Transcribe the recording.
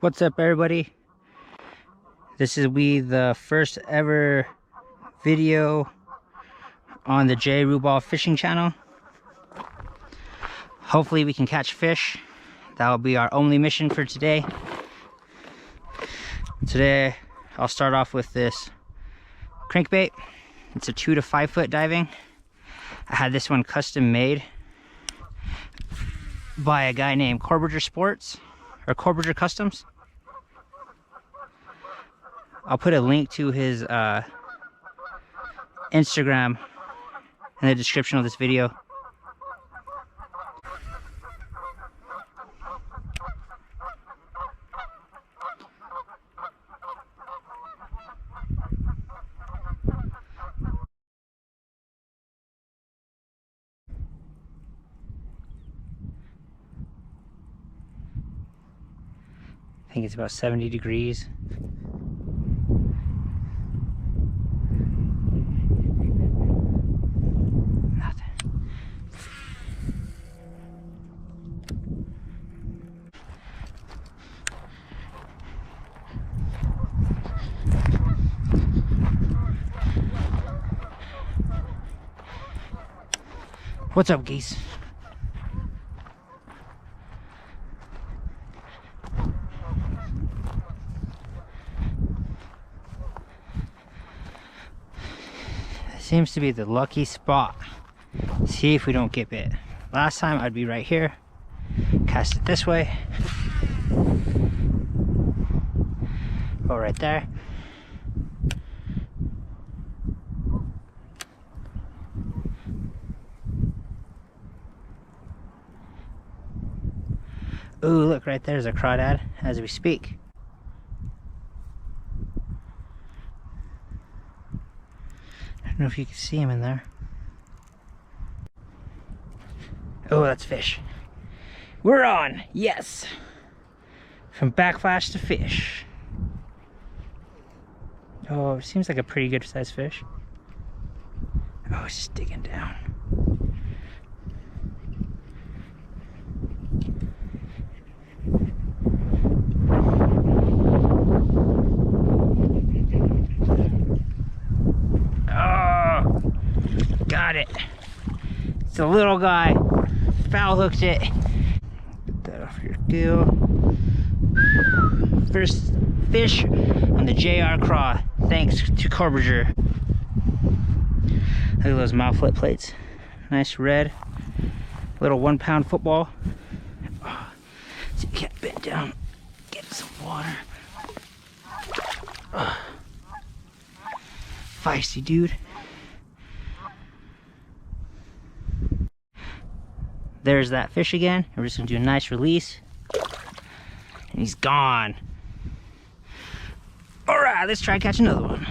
What's up, everybody? This will be the first ever video on the JRuybal Fishing channel. Hopefully we can catch fish. That will be our only mission for today. Today I'll start off with this crankbait. It's a 2 to 5 foot diving. I had this one custom made by a guy named Corbiger Sports or Corbiger Customs. I'll put a link to his Instagram in the description of this video. I think it's about 70 degrees. What's up, geese? Seems to be the lucky spot. See if we don't get bit. Last time I'd be right here, cast it this way, go right there. Ooh, look, right there's a crawdad as we speak. I don't know if you can see him in there. Oh, that's fish. We're on, yes. From backflash to fish. Oh, it seems like a pretty good sized fish. Oh, it's just digging down. Got it. It's a little guy. Foul hooked it. Get that off your gill. First fish on the JR craw. Thanks to Corbiger. Look at those mouth flip plates. Nice red. Little 1 pound football. Oh, so you can't bend down. Get some water. Oh. Feisty dude. There's that fish again. We're just gonna do a nice release. And he's gone. All right, let's try and catch another one.